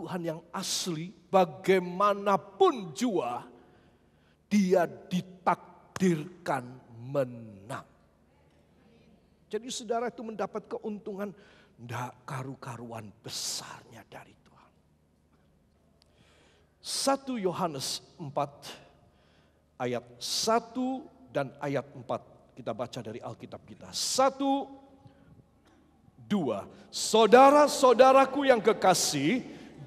Tuhan yang asli, bagaimanapun jua, dia ditakdirkan menang. Jadi saudara itu mendapat keuntungan tidak karu-karuan besarnya dari Tuhan. 1 Yohanes 4 ayat 1 dan ayat 4. Kita baca dari Alkitab kita. 1, 2. Saudara-saudaraku yang kekasih,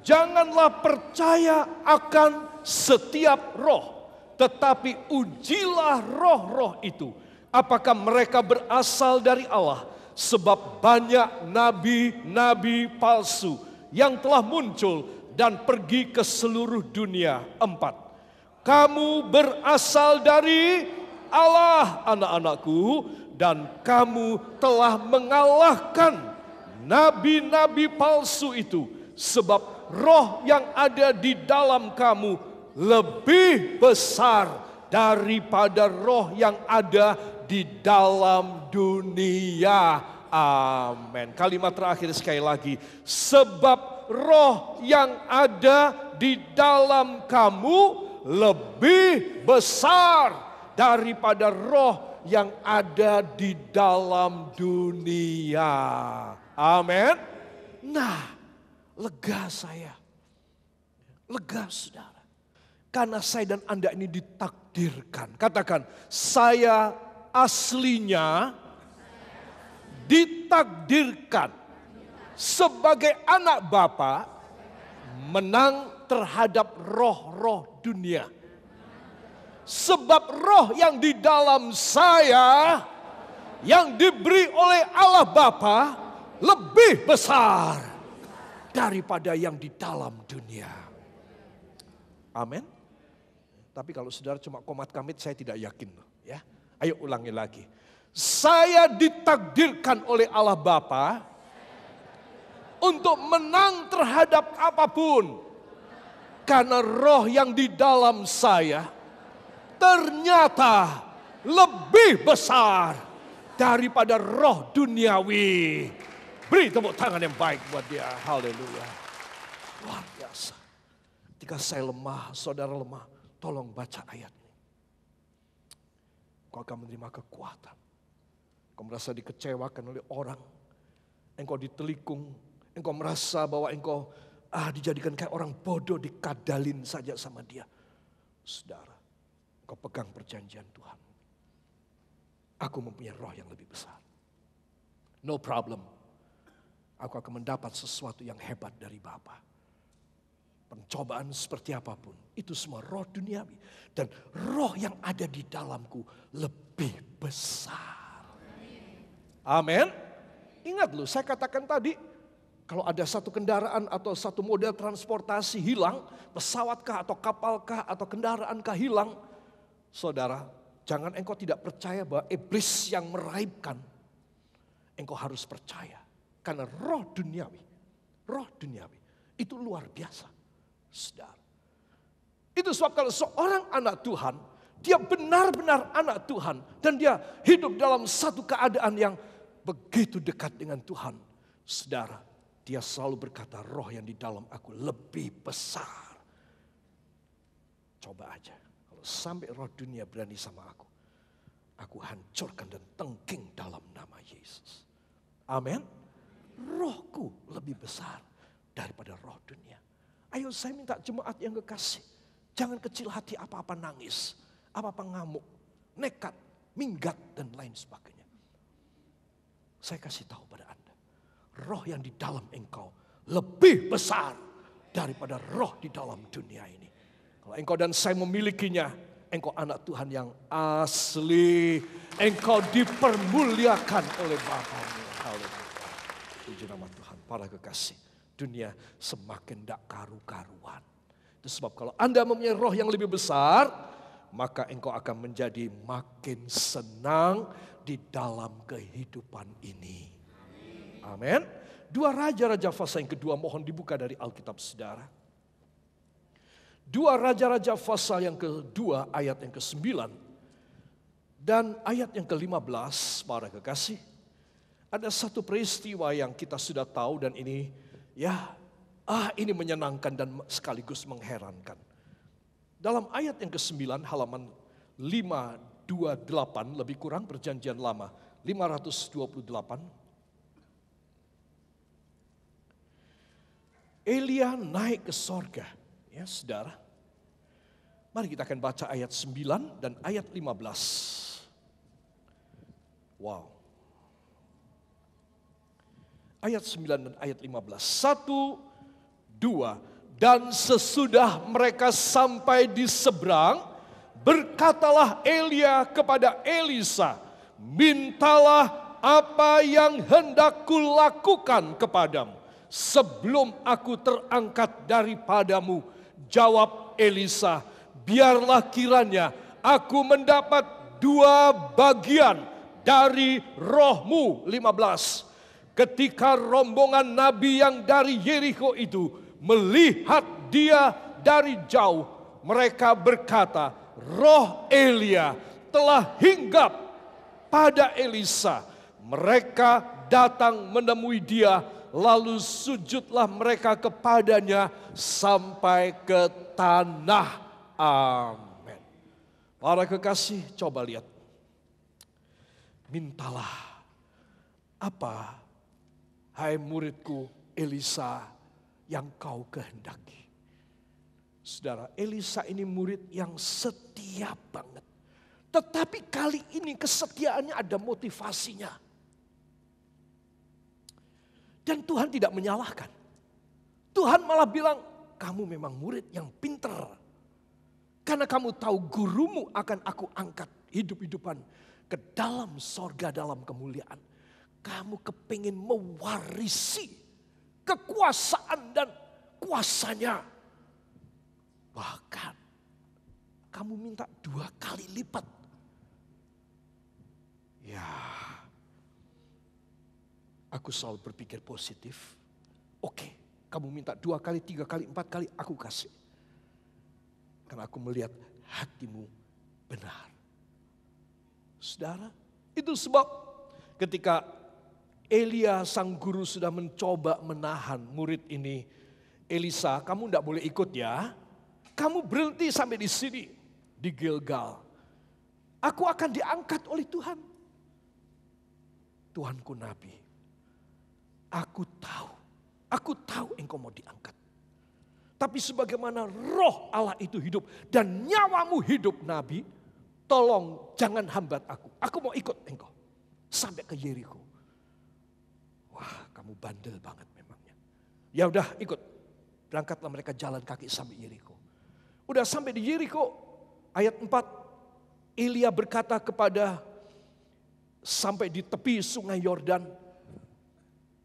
janganlah percaya akan setiap roh, tetapi ujilah roh-roh itu, apakah mereka berasal dari Allah. Sebab banyak nabi-nabi palsu yang telah muncul dan pergi ke seluruh dunia. 4. Kamu berasal dari Allah, anak-anakku, dan kamu telah mengalahkan nabi-nabi palsu itu, sebab roh yang ada di dalam kamu lebih besar daripada roh yang ada di dalam dunia. Amin. Kalimat terakhir sekali lagi. Sebab roh yang ada di dalam kamu lebih besar daripada roh yang ada di dalam dunia. Amin. Nah, lega saya. Lega saudara. Karena saya dan Anda ini ditakdirkan. Katakan, saya aslinya ditakdirkan sebagai anak Bapa menang terhadap roh-roh dunia. Sebab roh yang di dalam saya yang diberi oleh Allah Bapa lebih besar daripada yang di dalam dunia. Amin. Tapi kalau saudara cuma komat kamit, saya tidak yakin. Ya, ayo ulangi lagi. Saya ditakdirkan oleh Allah Bapa untuk menang terhadap apapun. Karena roh yang di dalam saya ternyata lebih besar daripada roh duniawi. Beri tepuk tangan yang baik buat dia. Haleluya. Luar biasa. Ketika saya lemah, saudara lemah, tolong baca ayat ini. Kau akan menerima kekuatan. Kau merasa dikecewakan oleh orang. Engkau ditelikung. Engkau merasa bahwa engkau dijadikan kayak orang bodoh, dikadalin saja sama dia. Saudara, kau pegang perjanjian Tuhan. Aku mempunyai roh yang lebih besar. No problem. Aku akan mendapat sesuatu yang hebat dari Bapa. Pencobaan seperti apapun, itu semua roh duniawi. Dan roh yang ada di dalamku lebih besar. Amin. Ingat loh, saya katakan tadi, kalau ada satu kendaraan atau satu model transportasi hilang, pesawat atau kapal atau kendaraan hilang, saudara, jangan engkau tidak percaya bahwa iblis yang meraibkan. Engkau harus percaya. Karena roh duniawi itu luar biasa, saudara. Itu sebab kalau seorang anak Tuhan, dia benar-benar anak Tuhan. Dan dia hidup dalam satu keadaan yang begitu dekat dengan Tuhan. Saudara, dia selalu berkata, roh yang di dalam aku lebih besar. Coba aja, kalau sampai roh dunia berani sama aku hancurkan dan tengking dalam nama Yesus. Amin. Rohku lebih besar daripada roh dunia. Ayo saya minta jemaat yang kekasih. Jangan kecil hati apa-apa nangis. Apa-apa ngamuk, nekat, minggat dan lain sebagainya. Saya kasih tahu pada Anda. Roh yang di dalam engkau lebih besar daripada roh di dalam dunia ini. Kalau engkau dan saya memilikinya, engkau anak Tuhan yang asli. Engkau dipermuliakan oleh Bapa-Mu. Haleluya. Puji nama Tuhan. Para kekasih, dunia semakin tidak karu-karuan. Itu sebab kalau Anda mempunyai roh yang lebih besar, maka engkau akan menjadi makin senang di dalam kehidupan ini. Amin. 2 Raja-Raja pasal yang kedua, mohon dibuka dari Alkitab saudara. 2 Raja-Raja pasal yang kedua ayat yang ke-9 dan ayat yang ke-15, para kekasih. Ada satu peristiwa yang kita sudah tahu dan ini ya Ini menyenangkan dan sekaligus mengherankan. Dalam ayat yang ke-9 halaman 528 lebih kurang perjanjian lama 528. Elia naik ke sorga. Ya saudara. Mari kita akan baca ayat 9 dan ayat 15. Wow. Ayat 9 dan ayat 15. 1, 2. Dan sesudah mereka sampai di seberang, berkatalah Elia kepada Elisa, mintalah apa yang hendak kulakukan kepadamu sebelum aku terangkat daripadamu. Jawab Elisa, biarlah kiranya aku mendapat 2 bagian dari rohmu. 15. Ketika rombongan nabi yang dari Yeriko itu melihat dia dari jauh, mereka berkata, roh Elia telah hinggap pada Elisa. Mereka datang menemui dia, lalu sujudlah mereka kepadanya sampai ke tanah. Amin. Para kekasih, coba lihat. Mintalah apa, hai muridku Elisa, yang kau kehendaki. Saudara, Elisa ini murid yang setia banget. Tetapi kali ini kesetiaannya ada motivasinya. Dan Tuhan tidak menyalahkan. Tuhan malah bilang, kamu memang murid yang pinter. Karena kamu tahu gurumu akan aku angkat hidup-hidupan ke dalam sorga dalam kemuliaan. Kamu kepingin mewarisi kekuasaan dan kuasanya. Bahkan kamu minta 2 kali lipat. Ya, aku selalu berpikir positif. Oke, kamu minta 2 kali, 3 kali, 4 kali, aku kasih. Karena aku melihat hatimu benar. Saudara, itu sebab ketika Elia sang guru sudah mencoba menahan murid ini. Elisa, kamu tidak boleh ikut ya. Kamu berhenti sampai di sini, di Gilgal. Aku akan diangkat oleh Tuhan. Tuhanku Nabi, aku tahu engkau mau diangkat. Tapi sebagaimana roh Allah itu hidup dan nyawamu hidup Nabi, tolong jangan hambat aku. Aku mau ikut engkau sampai ke Yeriko. Wah, kamu bandel banget memangnya. Ya udah ikut. Berangkatlah mereka jalan kaki sampai Yeriko. Udah sampai di Yeriko, ayat 4. Elia berkata kepada, sampai di tepi sungai Yordan.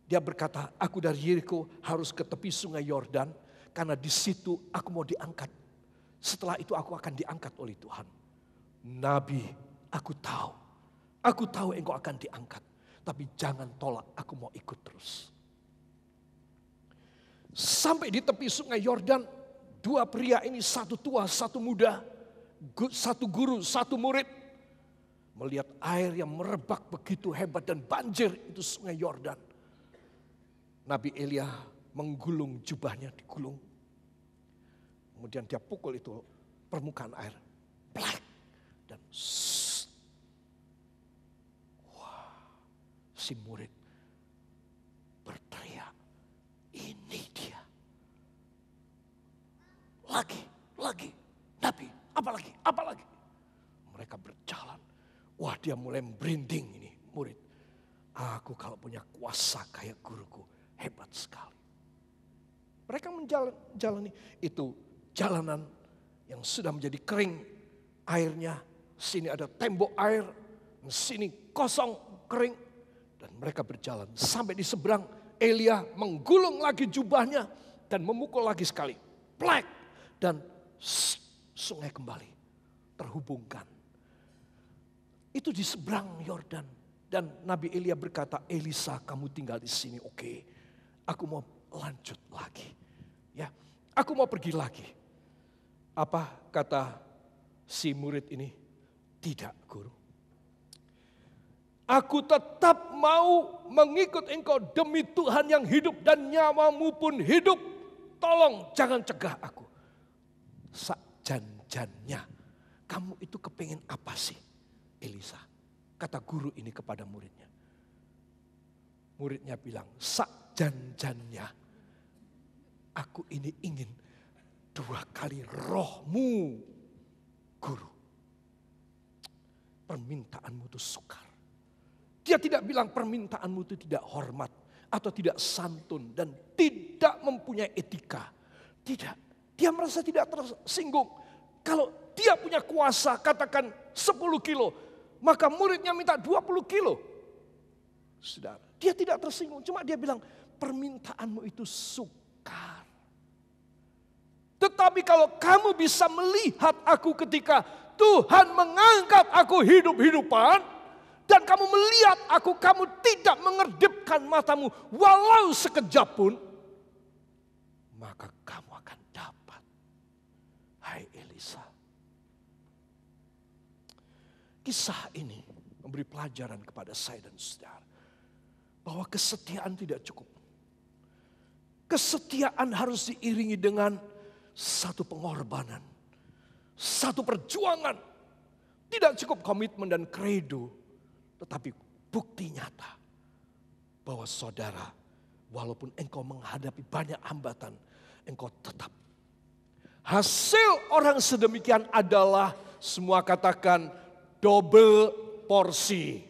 Dia berkata, aku dari Yeriko harus ke tepi sungai Yordan. Karena di situ aku mau diangkat. Setelah itu aku akan diangkat oleh Tuhan. Nabi, aku tahu engkau akan diangkat. Tapi jangan tolak, aku mau ikut terus. Sampai di tepi sungai Yordan, 2 pria ini, satu tua, satu muda, satu guru, satu murid. Melihat air yang merebak begitu hebat dan banjir itu sungai Yordan. Nabi Elia menggulung jubahnya, digulung. Kemudian dia pukul itu permukaan air. Plak. Dan si murid berteriak, ini dia. Lagi, Nabi, apa lagi? Mereka berjalan. Wah, dia mulai merinding ini murid. Aku kalau punya kuasa kayak guruku, hebat sekali. Mereka menjalani itu jalanan yang sudah menjadi kering airnya. Sini ada tembok air, sini kosong kering. Dan mereka berjalan sampai di seberang. Elia menggulung lagi jubahnya dan memukul lagi sekali. Plek. Dan sungai kembali terhubungkan. Itu di seberang Yordan. Dan Nabi Elia berkata, Elisa kamu tinggal di sini, oke. Aku mau lanjut lagi. Ya, aku mau pergi lagi. Apa kata si murid ini? Tidak, guru. Aku tetap mau mengikut engkau demi Tuhan yang hidup dan nyawamu pun hidup. tolong jangan cegah aku. Sak janjannya, kamu itu kepengen apa sih Elisa? Kata guru ini kepada muridnya. Muridnya bilang, sak janjannya, aku ini ingin 2 kali rohmu, guru. Permintaanmu itu sukar. Dia tidak bilang permintaanmu itu tidak hormat atau tidak santun dan tidak mempunyai etika. Tidak, dia merasa tidak tersinggung. Kalau dia punya kuasa katakan 10 kilo, maka muridnya minta 20 kilo. Saudara, dia tidak tersinggung, cuma dia bilang permintaanmu itu sukar. Tetapi kalau kamu bisa melihat aku ketika Tuhan mengangkat aku hidup-hidupan, dan kamu melihat aku, kamu tidak mengerdipkan matamu walau sekejap pun, maka kamu akan dapat. Hai Elisa. Kisah ini memberi pelajaran kepada saya dan saudara. Bahwa kesetiaan tidak cukup. Kesetiaan harus diiringi dengan satu pengorbanan. Satu perjuangan. Tidak cukup komitmen dan kredo. Tetapi bukti nyata. Bahwa saudara, walaupun engkau menghadapi banyak hambatan, engkau tetap. Hasil orang sedemikian adalah, semua katakan, double porsi.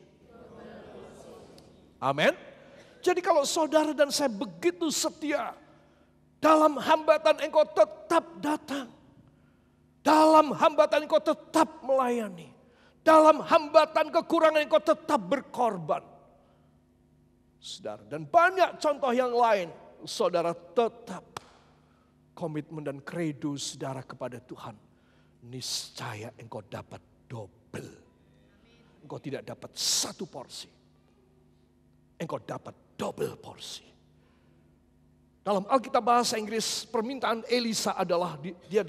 Amin. Jadi kalau saudara dan saya begitu setia, dalam hambatan engkau tetap datang. Dalam hambatan engkau tetap melayani. Dalam hambatan kekurangan engkau tetap berkorban. Saudara, dan banyak contoh yang lain, saudara tetap komitmen dan kredo saudara kepada Tuhan. Niscaya engkau dapat double. Engkau tidak dapat 1 porsi. Engkau dapat double porsi. Dalam Alkitab bahasa Inggris, permintaan Elisa adalah dia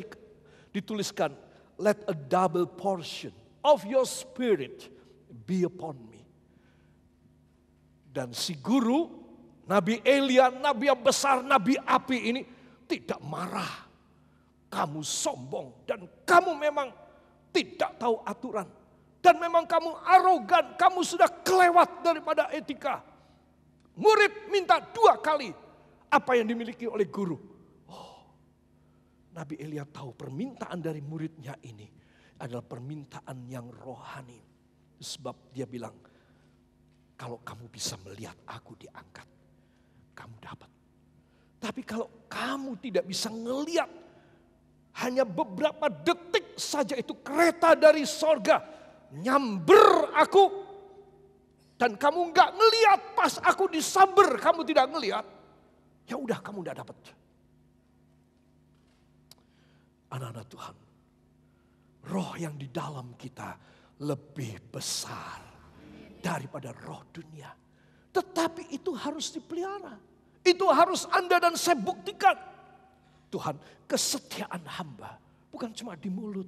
dituliskan, let a double portion of your spirit be upon me. Dan si guru, Nabi Elia, nabi yang besar, nabi api ini tidak marah. Kamu sombong dan kamu memang tidak tahu aturan. Dan memang kamu arogan, kamu sudah kelewat daripada etika. Murid minta 2 kali apa yang dimiliki oleh guru. Oh, Nabi Elia tahu permintaan dari muridnya ini adalah permintaan yang rohani. Sebab dia bilang, kalau kamu bisa melihat aku diangkat, kamu dapat. Tapi kalau kamu tidak bisa ngelihat, hanya beberapa detik saja itu kereta dari sorga nyamber aku. Dan kamu nggak ngelihat pas aku disamber, kamu tidak ngelihat. Ya udah, kamu nggak dapat. Anak-anak Tuhan, roh yang di dalam kita lebih besar daripada roh dunia. Tetapi itu harus dipelihara. Itu harus Anda dan saya buktikan. Tuhan, kesetiaan hamba bukan cuma di mulut.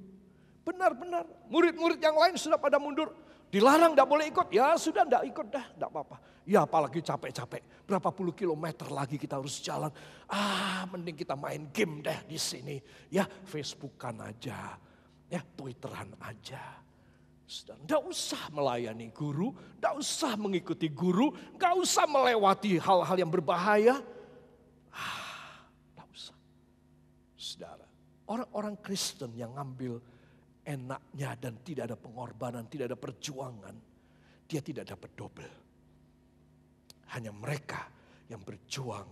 Benar-benar murid-murid yang lain sudah pada mundur. Dilarang tidak boleh ikut, ya sudah tidak ikut dah, tidak apa-apa. Ya apalagi capek-capek, berapa puluh kilometer lagi kita harus jalan. Mending kita main game deh di sini. Ya Facebookan aja, ya Twitteran aja. Tidak usah melayani guru, tidak usah mengikuti guru, tidak usah melewati hal-hal yang berbahaya. Tidak usah. Saudara, orang-orang Kristen yang ngambil enaknya dan tidak ada pengorbanan, tidak ada perjuangan, dia tidak dapat double. Hanya mereka yang berjuang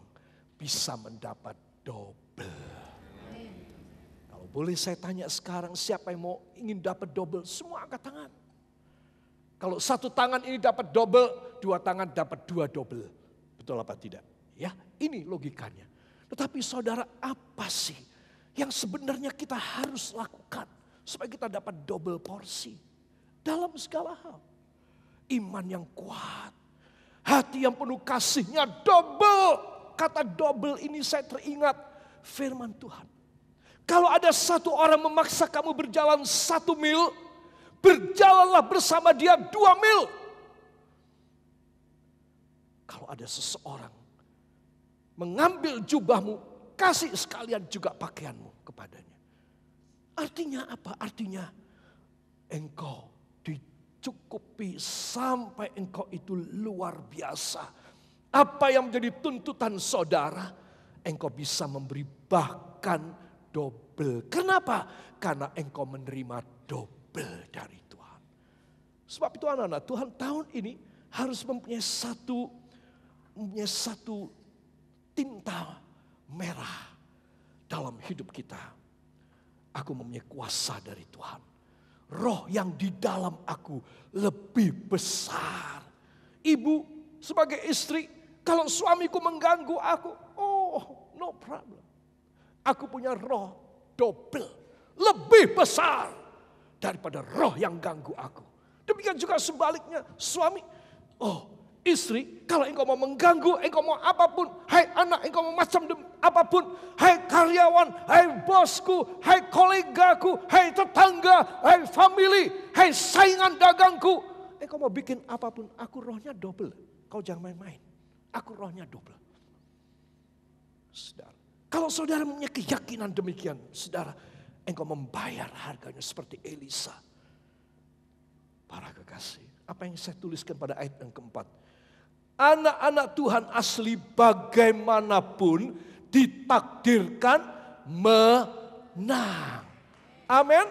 bisa mendapat double. Kalau boleh saya tanya sekarang, siapa yang ingin dapat double? Semua angkat tangan. Kalau 1 tangan ini dapat double, 2 tangan dapat 2 double. Betul apa tidak? Ya, ini logikanya. Tetapi saudara, apa sih yang sebenarnya kita harus lakukan supaya kita dapat double porsi dalam segala hal? Iman yang kuat, hati yang penuh kasihnya double. Kata double ini saya teringat firman Tuhan. Kalau ada 1 orang memaksa kamu berjalan 1 mil, berjalanlah bersama dia 2 mil. Kalau ada seseorang mengambil jubahmu, kasih sekalian juga pakaianmu kepadanya. Artinya apa? Artinya engkau dicukupi sampai engkau itu luar biasa. Apa yang menjadi tuntutan saudara, engkau bisa memberi bahkan double. Kenapa? Karena engkau menerima double dari Tuhan. Sebab itu anak-anak, Tuhan tahun ini harus mempunyai satu tinta merah dalam hidup kita. Aku mempunyai kuasa dari Tuhan. Roh yang di dalam aku lebih besar. Ibu sebagai istri, kalau suamiku mengganggu aku, oh no problem. Aku punya roh double, lebih besar daripada roh yang ganggu aku. Demikian juga sebaliknya suami, oh istri, kalau engkau mau mengganggu, engkau mau apapun, hai anak, engkau mau macam apapun, hai karyawan, hai bosku, hai kolegaku, hai tetangga, hai family, hai saingan dagangku, engkau mau bikin apapun, aku rohnya double. Kau jangan main-main, aku rohnya double. Saudara, kalau saudara punya keyakinan demikian, saudara, engkau membayar harganya seperti Elisa. Para kekasih, apa yang saya tuliskan pada ayat yang keempat. Anak-anak Tuhan asli bagaimanapun ditakdirkan menang. Amin.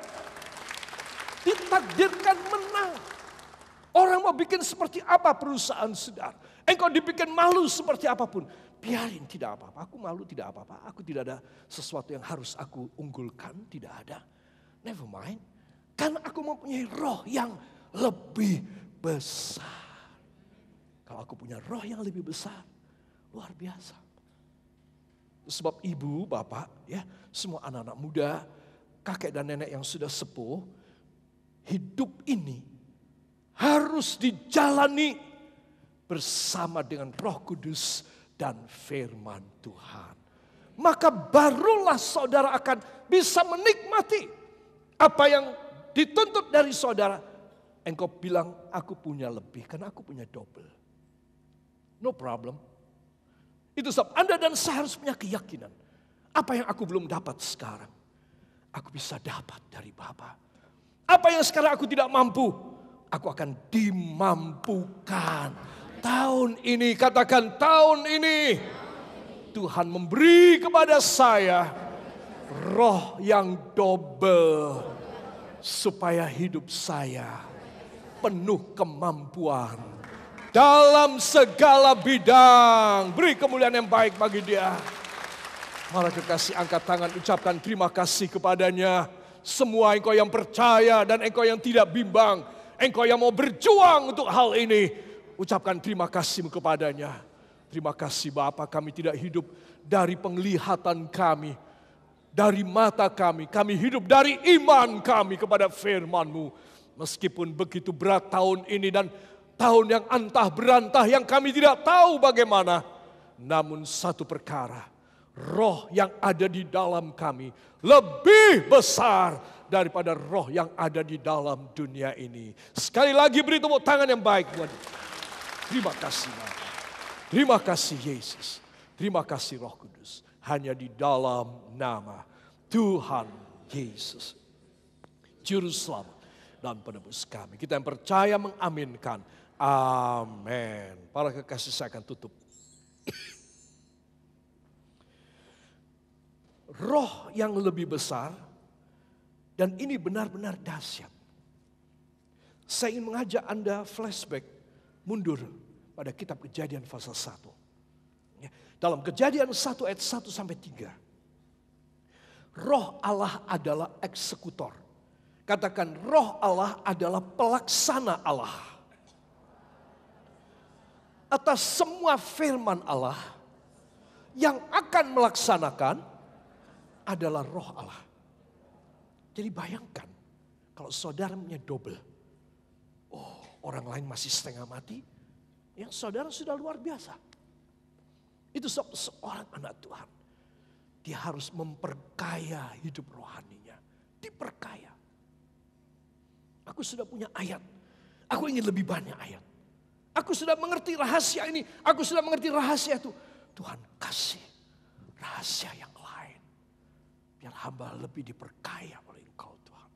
Ditakdirkan menang. Orang mau bikin seperti apa perusahaan saudara. Engkau dibikin malu seperti apapun. Biarin, tidak apa-apa. Aku malu tidak apa-apa. Aku tidak ada sesuatu yang harus aku unggulkan. Tidak ada. Never mind. Karena aku mempunyai roh yang lebih besar. Kalau aku punya roh yang lebih besar, luar biasa. Sebab ibu, bapak, ya, semua anak-anak muda, kakek dan nenek yang sudah sepuh, hidup ini harus dijalani bersama dengan Roh Kudus dan firman Tuhan. Maka barulah saudara akan bisa menikmati apa yang dituntut dari saudara. Engkau bilang, aku punya lebih karena aku punya double. No problem. Itu sebab Anda dan saya harus punya keyakinan. Apa yang aku belum dapat sekarang, aku bisa dapat dari Bapa. Apa yang sekarang aku tidak mampu, aku akan dimampukan. Tahun ini, katakan tahun ini, Tuhan memberi kepada saya roh yang double. Supaya hidup saya penuh kemampuan. Dalam segala bidang. Beri kemuliaan yang baik bagi dia. Para kekasih, angkat tangan, ucapkan terima kasih kepadanya. Semua engkau yang percaya dan engkau yang tidak bimbang. Engkau yang mau berjuang untuk hal ini. Ucapkan terima kasih kepadanya. Terima kasih Bapa, kami tidak hidup dari penglihatan kami. Dari mata kami hidup dari iman kami kepada firman-Mu. Meskipun begitu berat tahun ini dan tahun yang antah berantah yang kami tidak tahu bagaimana. Namun satu perkara, roh yang ada di dalam kami lebih besar daripada roh yang ada di dalam dunia ini. Sekali lagi beri tepuk tangan yang baik buat dia. Terima kasih Bapa. Terima kasih Yesus. Terima kasih Roh Kudus. Hanya di dalam nama Tuhan Yesus, Juru Selamat dan Penebus kami. Kita yang percaya mengaminkan. Amin. Para kekasih, saya akan tutup. Roh yang lebih besar, dan ini benar-benar dahsyat. Saya ingin mengajak Anda flashback, mundur pada kitab Kejadian pasal 1. Dalam Kejadian 1 ayat 1 sampai 3. Roh Allah adalah eksekutor. Katakan, roh Allah adalah pelaksana Allah. Atas semua firman Allah yang akan melaksanakan adalah roh Allah. Jadi bayangkan kalau saudara punya double. Oh, orang lain masih setengah mati. Yang saudara sudah luar biasa. Itu seorang anak Tuhan. Dia harus memperkaya hidup rohaninya. Diperkaya. Aku sudah punya ayat. Aku ingin lebih banyak ayat. Aku sudah mengerti rahasia ini. Aku sudah mengerti rahasia itu. Tuhan kasih rahasia yang lain. Biar hamba lebih diperkaya oleh Engkau Tuhan.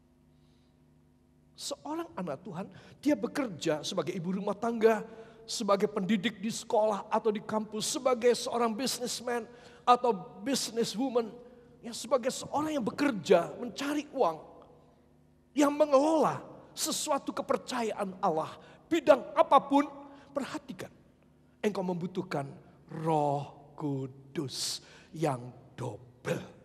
Seorang anak Tuhan, dia bekerja sebagai ibu rumah tangga, sebagai pendidik di sekolah atau di kampus, sebagai seorang businessman atau businesswoman, ya, sebagai seorang yang bekerja mencari uang, yang mengelola sesuatu kepercayaan Allah, bidang apapun, perhatikan, engkau membutuhkan Roh Kudus yang double.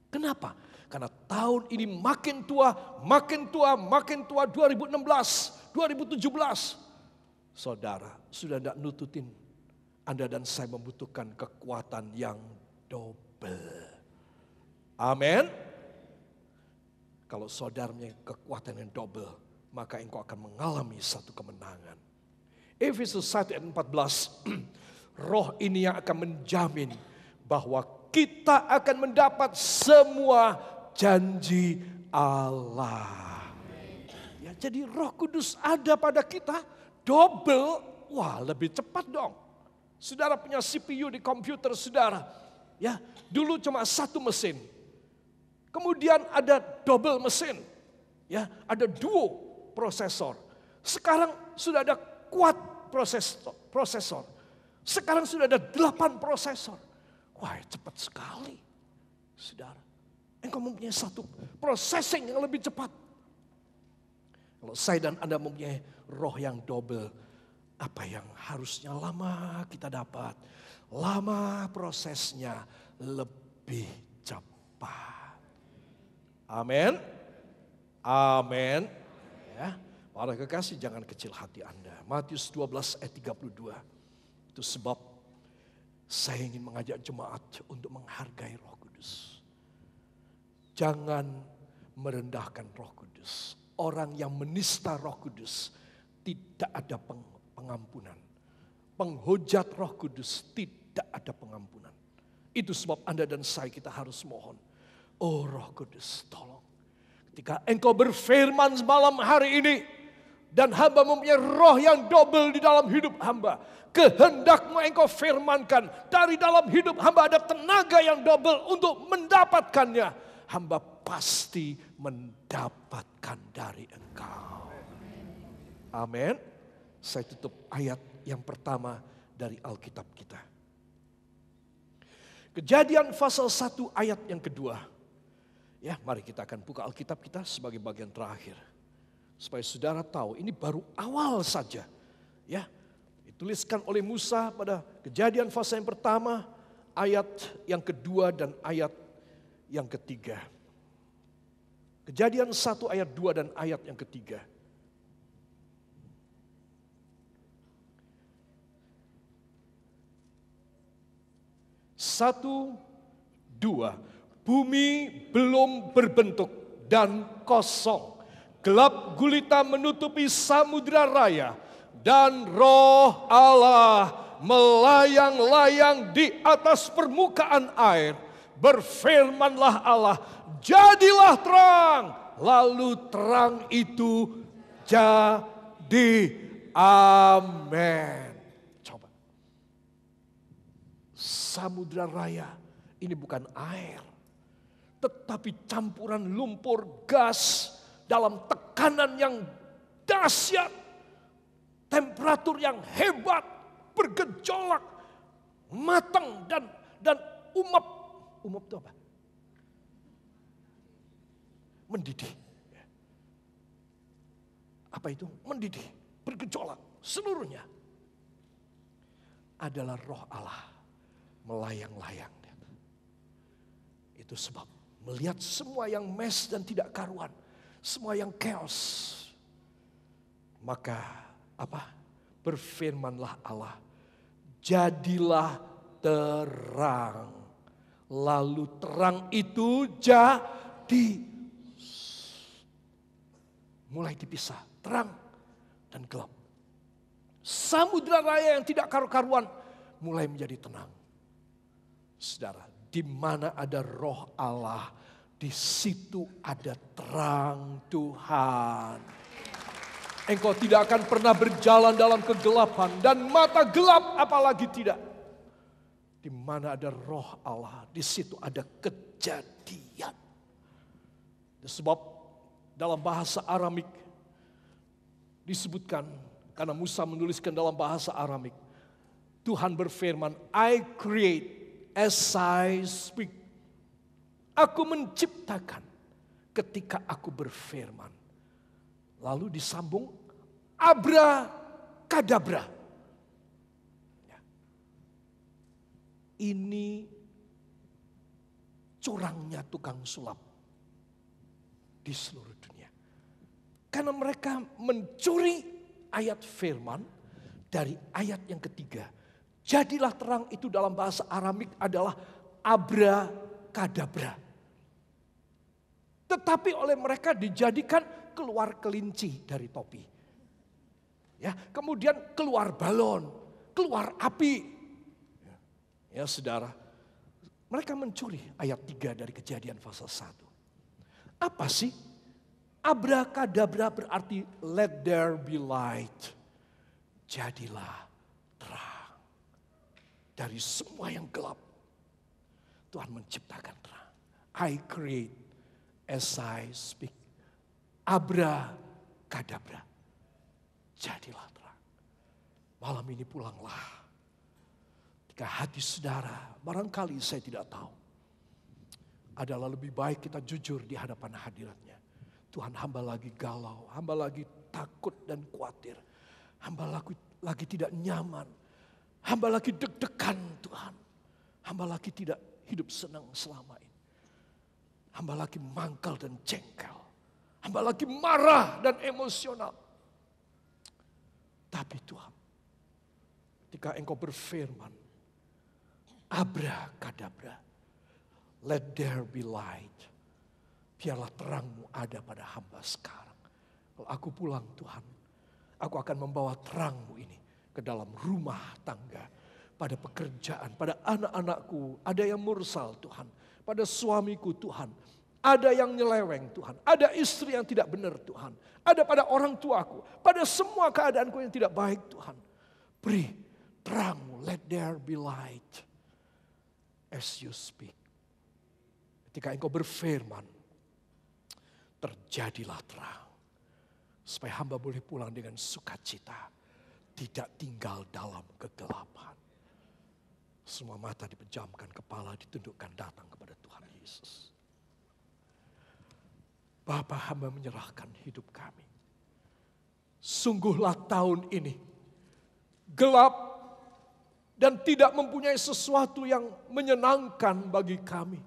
Kenapa? Karena tahun ini makin tua, 2016, 2017. Saudara, sudah tidak nututin. Anda dan saya membutuhkan kekuatan yang double. Amin. Kalau saudaranya kekuatan yang double, maka engkau akan mengalami satu kemenangan. Efesus 1 ayat 14, roh ini yang akan menjamin bahwa kita akan mendapat semua janji Allah. Ya, jadi Roh Kudus ada pada kita, double, wah lebih cepat dong. Saudara punya CPU di komputer saudara, ya dulu cuma satu mesin, kemudian ada double mesin, ya ada duo prosesor. Sekarang sudah ada quad prosesor. Sekarang sudah ada 8 prosesor. Wah cepat sekali, saudara. Engkau mempunyai satu processing yang lebih cepat. Kalau saya dan Anda mempunyai roh yang double, apa yang harusnya lama kita dapat, lama prosesnya lebih cepat. Amin. Amin. Ya, para kekasih, jangan kecil hati Anda. Matius 12 ayat 32. Itu sebab saya ingin mengajak jemaat untuk menghargai Roh Kudus. Jangan merendahkan Roh Kudus. Orang yang menista Roh Kudus tidak ada pengampunan. Penghujat Roh Kudus tidak ada pengampunan. Itu sebab Anda dan saya kita harus mohon. Oh Roh Kudus, tolong. Ketika engkau berfirman malam hari ini, dan hamba mempunyai roh yang double di dalam hidup hamba. Kehendakmu engkau firmankan, dari dalam hidup hamba ada tenaga yang double untuk mendapatkannya. Hamba pasti mendapatkan dari engkau. Amin. Saya tutup ayat yang pertama dari Alkitab kita. Kejadian pasal 1 ayat yang kedua. Ya, mari kita akan buka Alkitab kita sebagai bagian terakhir. Supaya saudara tahu ini baru awal saja. Ya, dituliskan oleh Musa pada Kejadian pasal yang pertama, ayat yang kedua dan ayat yang ketiga. Kejadian 1 ayat 2 dan ayat yang ketiga. Satu, dua. Bumi belum berbentuk dan kosong. Gelap gulita menutupi samudra raya. Dan Roh Allah melayang-layang di atas permukaan air. Berfirmanlah Allah, jadilah terang. Lalu terang itu jadi. Amin. Coba. Samudra raya ini bukan air, tetapi campuran lumpur gas dalam tekanan yang dahsyat, temperatur yang hebat, bergejolak, matang dan umap. Umap itu apa? Mendidih. Apa itu? Mendidih, bergejolak, seluruhnya adalah Roh Allah melayang-layang. Itu sebab melihat semua yang mes dan tidak karuan, semua yang chaos, maka apa? Berfirmanlah Allah, jadilah terang. Lalu terang itu jadi. Mulai dipisah, terang dan gelap. Samudra raya yang tidak karu-karuan mulai menjadi tenang. Saudara, di mana ada Roh Allah, di situ ada terang Tuhan. Engkau tidak akan pernah berjalan dalam kegelapan dan mata gelap apalagi tidak. Di mana ada roh Allah, di situ ada kejadian. Sebab dalam bahasa Aramik disebutkan, karena Musa menuliskan dalam bahasa Aramik, Tuhan berfirman, I create as I speak. Aku menciptakan ketika aku berfirman. Lalu disambung, abrakadabra. Ini curangnya tukang sulap di seluruh dunia. Karena mereka mencuri ayat firman dari ayat yang ketiga. Jadilah terang itu dalam bahasa Aramik adalah abrakadabra. Tetapi oleh mereka dijadikan keluar kelinci dari topi. Ya, kemudian keluar balon, keluar api. Ya saudara, mereka mencuri ayat 3 dari Kejadian pasal 1. Apa sih? Abrakadabra berarti let there be light. Jadilah terang. Dari semua yang gelap, Tuhan menciptakan terang. I create as I speak. Abrakadabra. Jadilah terang. Malam ini pulanglah. Hati saudara, barangkali saya tidak tahu. Adalah lebih baik kita jujur di hadapan hadiratnya. Tuhan, hamba lagi galau, hamba lagi takut dan khawatir. Hamba lagi tidak nyaman. Hamba lagi deg-degan Tuhan. Hamba lagi tidak hidup senang selama ini. Hamba lagi mangkal dan jengkel. Hamba lagi marah dan emosional. Tapi Tuhan, ketika Engkau berfirman, abrakadabra, let there be light. Biarlah terang-Mu ada pada hamba sekarang. Kalau aku pulang Tuhan, aku akan membawa terang-Mu ini ke dalam rumah tangga, pada pekerjaan, pada anak-anakku. Ada yang mursal Tuhan, pada suamiku Tuhan. Ada yang nyeleweng Tuhan, ada istri yang tidak benar Tuhan. Ada pada orang tuaku, pada semua keadaanku yang tidak baik Tuhan. Beri terang-Mu, let there be light. As you speak. Ketika Engkau berfirman, terjadilah terang. Supaya hamba boleh pulang dengan sukacita. Tidak tinggal dalam kegelapan. Semua mata dipejamkan, kepala ditundukkan datang kepada Tuhan Yesus. Bapa, hamba menyerahkan hidup kami. Sungguhlah tahun ini gelap dan tidak mempunyai sesuatu yang menyenangkan bagi kami.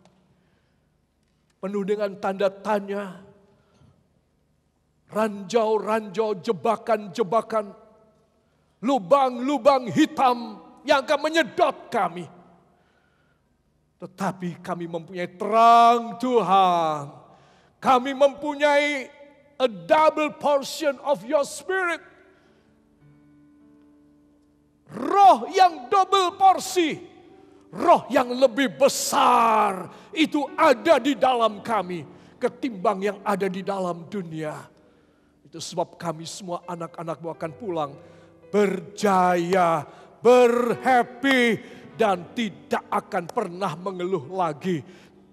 Penuh dengan tanda tanya, ranjau-ranjau, jebakan-jebakan, lubang-lubang hitam yang akan menyedot kami. Tetapi kami mempunyai terang Tuhan. Kami mempunyai a double portion of your spirit. Roh yang double porsi, roh yang lebih besar itu ada di dalam kami ketimbang yang ada di dalam dunia. Itu sebab kami semua anak-anak-Mu akan pulang berjaya, berhappy dan tidak akan pernah mengeluh lagi.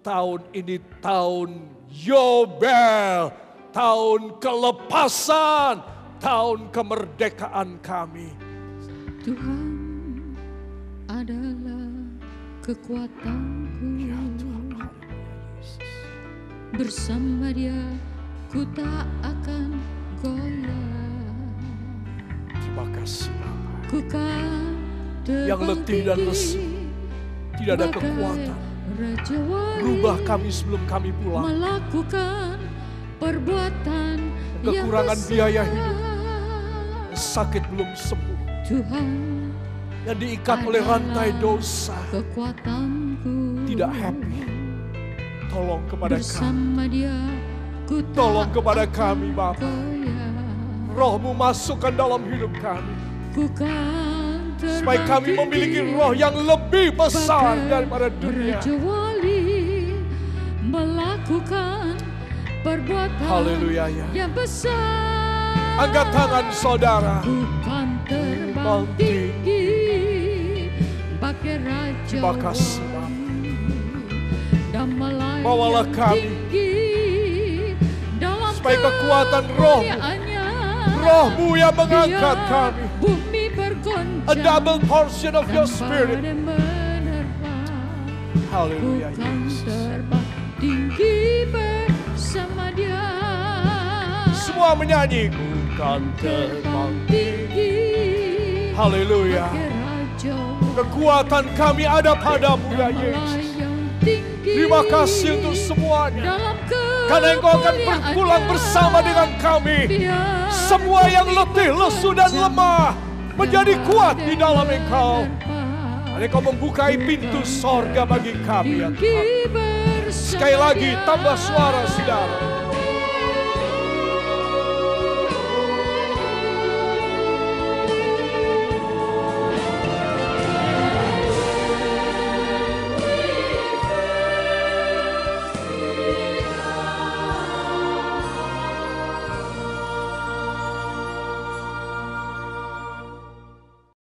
Tahun ini tahun Yobel, tahun kelepasan, tahun kemerdekaan kami. Tuhan adalah kekuatanku. Ya Tuhan, bersama Dia ku tak akan goyah. Terima kasih Bapa. Ku kan yang letih dan lesu, tidak ada kekuatan. Rubah kami sebelum kami pulang. Melakukan perbuatan kekurangan biaya hidup, sakit belum sembuh. Tuhan yang diikat oleh rantai dosa, kekuatanku, tidak happy. Tolong kepada bersama kami. Dia, ku Tolong kepada kami Bapa. Roh-Mu masukkan dalam hidup kami. Supaya kami memiliki roh yang lebih besar daripada dunia. Melakukan perbuatan Haleluya ya. yang besar. Angkat tangan saudara. Bukan terbang tinggi, pakai raja Terima kasih Bapa. Dan Bawalah kami tinggi dalam supaya kekuatan Roh-Mu, kemuliaannya. Roh-Mu yang mengangkat Biar kami. bumi bergoncang, A double portion of your dan spirit. badai menerpa. Haleluya Bukan Yesus. terbang tinggi bersama Dia. Semua menyanyi. Bukan terbang. Tinggi. Haleluya. Bagai raja. Kekuatan kami ada padamu ya Yesus. Terima kasih untuk semuanya. Karena Engkau akan berpulang bersama dengan kami. Semua yang letih, lesu dan lemah menjadi kuat di dalam Engkau. Dan Engkau membukai pintu sorga bagi kami ya Tuhan. Sekali lagi tambah suara saudara.